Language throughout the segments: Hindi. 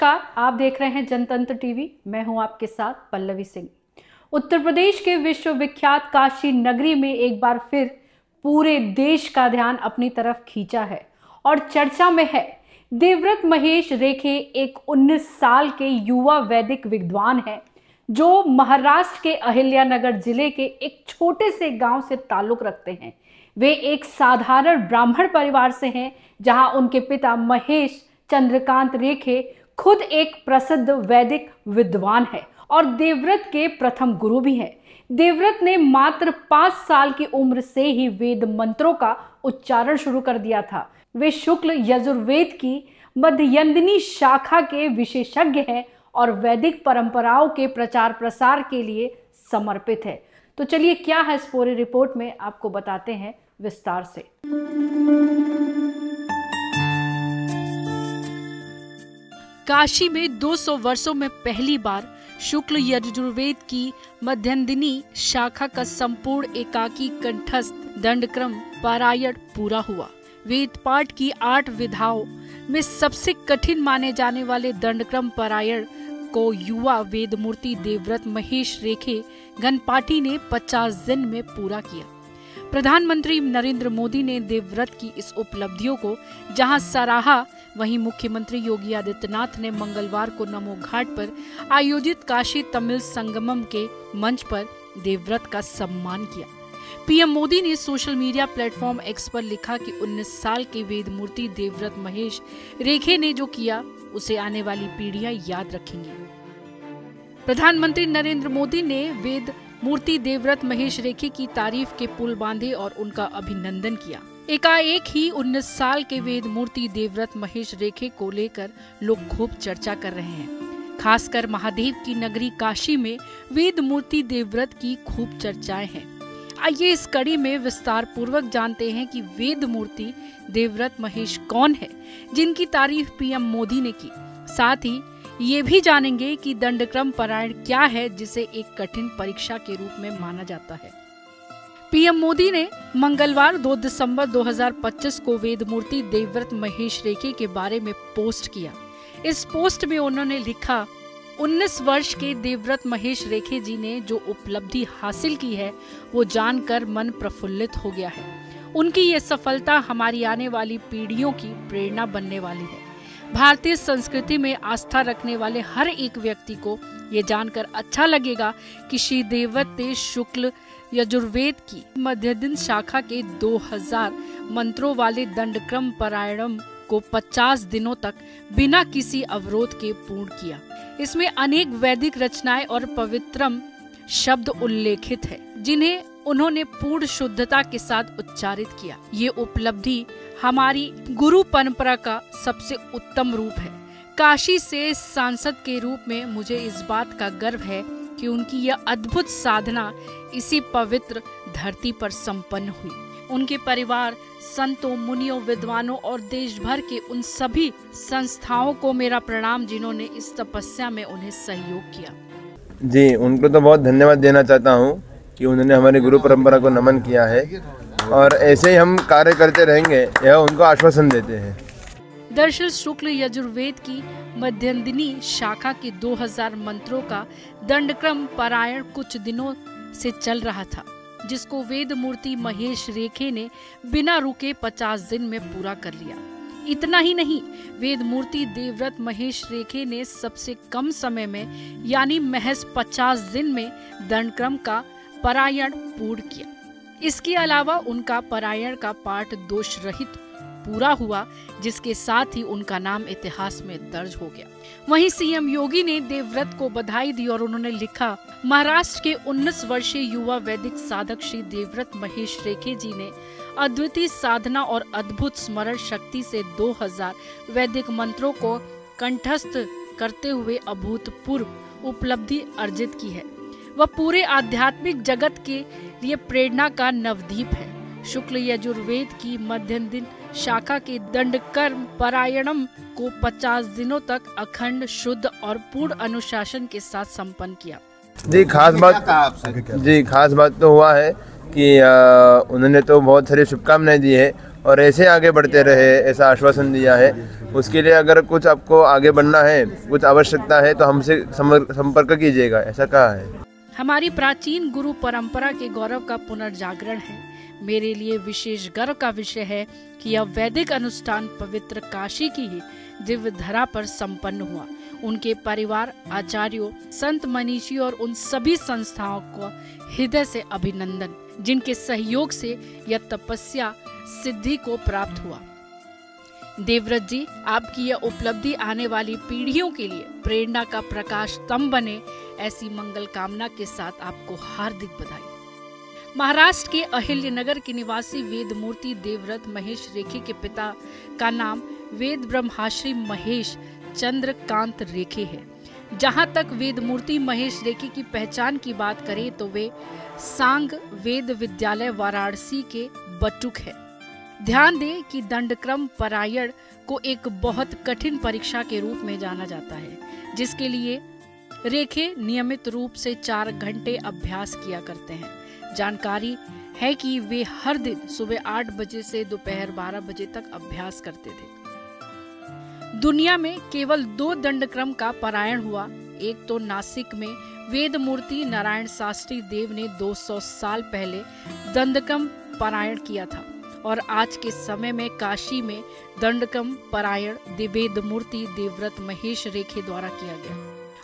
नमस्कार, आप देख रहे हैं जनतंत्र टीवी। मैं हूं आपके साथ पल्लवी सिंह। उत्तर प्रदेश के विश्वविख्यात काशी नगरी में एक बार फिर पूरे देश का ध्यान अपनी तरफ खींचा है और चर्चा में है। देवव्रत महेश रेखे एक 19 साल के युवा वैदिक विद्वान हैं जो महाराष्ट्र के अहिल्यानगर जिले के एक छोटे से गांव से ताल्लुक रखते हैं। वे एक साधारण ब्राह्मण परिवार से हैं, जहां उनके पिता महेश चंद्रकांत रेखे खुद एक प्रसिद्ध वैदिक विद्वान है और देवव्रत के प्रथम गुरु भी हैं। देवव्रत ने मात्र 5 साल की उम्र से ही वेद मंत्रों का उच्चारण शुरू कर दिया था। वे शुक्ल यजुर्वेद की मध्ययंदिनी शाखा के विशेषज्ञ हैं और वैदिक परंपराओं के प्रचार प्रसार के लिए समर्पित है। तो चलिए, क्या है इस पूरी रिपोर्ट में, आपको बताते हैं विस्तार से। काशी में 200 वर्षों में पहली बार शुक्ल यजुर्वेद की मध्ययंदिनी शाखा का संपूर्ण एकाकी कंठस्थ दंडक्रम पारायण पूरा हुआ। वेद पाठ की 8 विधाओं में सबसे कठिन माने जाने वाले दंडक्रम पारायण को युवा वेदमूर्ति देवव्रत महेश रेखे घनपाठी ने 50 दिन में पूरा किया। प्रधानमंत्री नरेंद्र मोदी ने देवव्रत की इस उपलब्धियों को जहां सराहा, वहीं मुख्यमंत्री योगी आदित्यनाथ ने मंगलवार को नमो घाट पर आयोजित काशी तमिल संगमम के मंच पर देवव्रत का सम्मान किया। पीएम मोदी ने सोशल मीडिया प्लेटफॉर्म एक्स पर लिखा कि 19 साल के वेदमूर्ति देवव्रत महेश रेखे ने जो किया उसे आने वाली पीढ़ियां याद रखेंगी। प्रधानमंत्री नरेंद्र मोदी ने वेद मूर्ति देवव्रत महेश रेखे की तारीफ के पुल बांधे और उनका अभिनंदन किया। एकाएक ही 19 साल के वेद मूर्ति देवव्रत महेश रेखे को लेकर लोग खूब चर्चा कर रहे हैं। खासकर महादेव की नगरी काशी में वेद मूर्ति देवव्रत की खूब चर्चाएं हैं। आइए इस कड़ी में विस्तार पूर्वक जानते हैं कि वेद मूर्ति देवव्रत महेश कौन है, जिनकी तारीफ पीएम मोदी ने की। साथ ही ये भी जानेंगे कि दंडक्रम पारायण क्या है, जिसे एक कठिन परीक्षा के रूप में माना जाता है। पीएम मोदी ने मंगलवार 2 दिसंबर 2025 को वेदमूर्ति देवव्रत महेश रेखे के बारे में पोस्ट किया। इस पोस्ट में उन्होंने लिखा, 19 वर्ष के देवव्रत महेश रेखे जी ने जो उपलब्धि हासिल की है वो जानकर मन प्रफुल्लित हो गया है। उनकी ये सफलता हमारी आने वाली पीढ़ियों की प्रेरणा बनने वाली है। भारतीय संस्कृति में आस्था रखने वाले हर एक व्यक्ति को ये जानकर अच्छा लगेगा कि श्री देवव्रत ने शुक्ल यजुर्वेद की मध्ययंदिनी शाखा के 2000 मंत्रों वाले दंडक्रम पारायणम को 50 दिनों तक बिना किसी अवरोध के पूर्ण किया। इसमें अनेक वैदिक रचनाएं और पवित्रम शब्द उल्लेखित है, जिन्हें उन्होंने पूर्ण शुद्धता के साथ उच्चारित किया। ये उपलब्धि हमारी गुरु परंपरा का सबसे उत्तम रूप है। काशी से सांसद के रूप में मुझे इस बात का गर्व है कि उनकी यह अद्भुत साधना इसी पवित्र धरती पर संपन्न हुई। उनके परिवार, संतों, मुनियों, विद्वानों और देश भर के उन सभी संस्थाओं को मेरा प्रणाम, जिन्होंने इस तपस्या में उन्हें सहयोग किया। जी, उनको तो बहुत धन्यवाद देना चाहता हूँ कि उन्होंने हमारी गुरु परंपरा को नमन किया है और ऐसे ही हम कार्य करते रहेंगे, यह उनको आश्वासन देते हैं। दरअसल शुक्ल यजुर्वेद की मध्ययंदिनी शाखा के 2000 मंत्रों का दंडक्रम पारायण कुछ दिनों से चल रहा था, जिसको वेद मूर्ति महेश रेखे ने बिना रुके 50 दिन में पूरा कर लिया। इतना ही नहीं, वेद मूर्ति देवव्रत महेश रेखे ने सबसे कम समय में यानी महज 50 दिन में दंडक्रम का पारायण पूर्ण किया। इसके अलावा उनका पारायण का पाठ दोष रहित पूरा हुआ, जिसके साथ ही उनका नाम इतिहास में दर्ज हो गया। वहीं सीएम योगी ने देवव्रत को बधाई दी और उन्होंने लिखा, महाराष्ट्र के 19 वर्षीय युवा वैदिक साधक श्री देवव्रत महेश रेखे जी ने अद्वितीय साधना और अद्भुत स्मरण शक्ति से 2000 वैदिक मंत्रों को कंठस्थ करते हुए अभूतपूर्व उपलब्धि अर्जित की है। वह पूरे आध्यात्मिक जगत के लिए प्रेरणा का नवदीप है। शुक्ल यजुर्वेद की मध्ययंदिनी शाखा के दंडक्रम पारायणम को 50 दिनों तक अखंड, शुद्ध और पूर्ण अनुशासन के साथ संपन्न किया। जी, खास बात तो हुआ है कि उन्होंने तो बहुत सारी शुभकामनाएं दी है और ऐसे आगे बढ़ते रहे, ऐसा आश्वासन दिया है। उसके लिए अगर कुछ आपको आगे बढ़ना है, कुछ आवश्यकता है तो हमसे संपर्क कीजिएगा, ऐसा कहा है। हमारी प्राचीन गुरु परंपरा के गौरव का पुनर्जागरण है। मेरे लिए विशेष गर्व का विषय है कि यह वैदिक अनुष्ठान पवित्र काशी की ही दिव्य धरा पर संपन्न हुआ। उनके परिवार, आचार्यों, संत मनीषी और उन सभी संस्थाओं को हृदय से अभिनंदन, जिनके सहयोग से यह तपस्या सिद्धि को प्राप्त हुआ। देवव्रत जी, आपकी यह उपलब्धि आने वाली पीढ़ियों के लिए प्रेरणा का प्रकाश स्तंभ बने, ऐसी मंगल कामना के साथ आपको हार्दिक बधाई। महाराष्ट्र के अहिल्यानगर के निवासी वेदमूर्ति देवव्रत महेश रेखे के पिता का नाम वेद ब्रह्माश्री महेश चंद्रकांत रेखे है। जहां तक वेदमूर्ति महेश रेखे की पहचान की बात करें तो वे सांग वेद विद्यालय वाराणसी के बटुक है। ध्यान दें कि दंडक्रम पारायण को एक बहुत कठिन परीक्षा के रूप में जाना जाता है, जिसके लिए रेखे नियमित रूप से 4 घंटे अभ्यास किया करते हैं। जानकारी है कि वे हर दिन सुबह 8 बजे से दोपहर 12 बजे तक अभ्यास करते थे। दुनिया में केवल 2 दंडक्रम का पारायण हुआ। एक तो नासिक में वेदमूर्ति नारायण शास्त्री देव ने 200 साल पहले दंडक्रम पारायण किया था, और आज के समय में काशी में दंडक्रम पारायण वेदमूर्ति देवव्रत महेश रेखे द्वारा किया गया।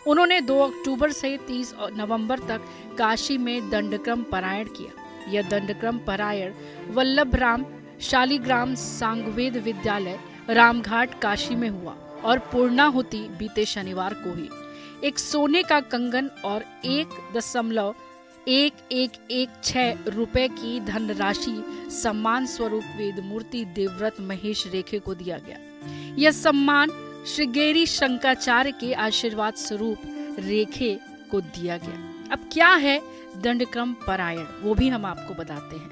उन्होंने 2 अक्टूबर से 30 नवंबर तक काशी में दंडक्रम पारायण किया। यह दंडक्रम पारायण वल्लभराम शालिग्राम सांगवेद विद्यालय रामघाट काशी में हुआ और पूर्णाहुति बीते शनिवार को हुई। एक सोने का कंगन और 1.1116 रुपए की धनराशि सम्मान स्वरूप वेदमूर्ति देवव्रत महेश रेखे को दिया गया। यह सम्मान श्रीगेरी शंकराचार्य के आशीर्वाद स्वरूप रेखे को दिया गया। अब क्या है दंडक्रम पारायण, वो भी हम आपको बताते हैं।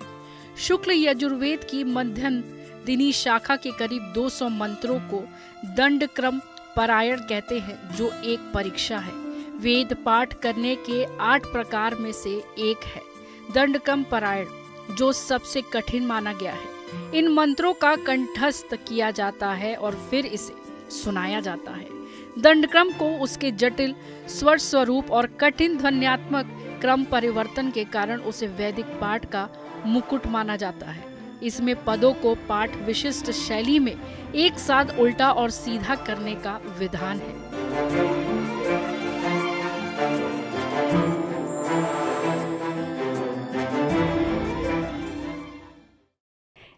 शुक्ल यजुर्वेद की मध्यदिनी शाखा के करीब 200 मंत्रों को दंडक्रम पारायण कहते हैं, जो एक परीक्षा है। वेद पाठ करने के 8 प्रकार में से एक है दंडक्रम पारायण, जो सबसे कठिन माना गया है। इन मंत्रों का कंठस्थ किया जाता है और फिर इसे सुनाया जाता है। दंडक्रम को उसके जटिल स्वर स्वरूप और कठिन ध्वन्यात्मक क्रम परिवर्तन के कारण उसे वैदिक पाठ का मुकुट माना जाता है। इसमें पदों को पाठ विशिष्ट शैली में एक साथ उल्टा और सीधा करने का विधान है।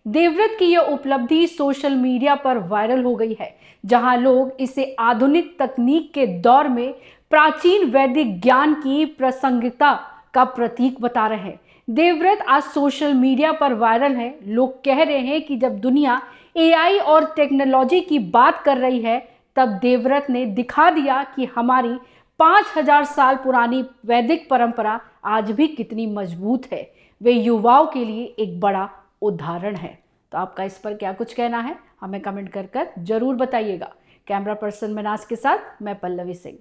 देवव्रत की यह उपलब्धि सोशल मीडिया पर वायरल हो गई है, जहां लोग इसे आधुनिक तकनीक के दौर में प्राचीन वैदिक ज्ञान की प्रासंगिकता का प्रतीक बता रहे हैं। देवव्रत आज सोशल मीडिया पर वायरल है। लोग कह रहे हैं कि जब दुनिया एआई और टेक्नोलॉजी की बात कर रही है, तब देवव्रत ने दिखा दिया कि हमारी 5000 साल पुरानी वैदिक परंपरा आज भी कितनी मजबूत है। वे युवाओं के लिए एक बड़ा उदाहरण है। तो आपका इस पर क्या कुछ कहना है, हमें कमेंट कर जरूर बताइएगा। कैमरा पर्सन मनास के साथ मैं पल्लवी सिंह।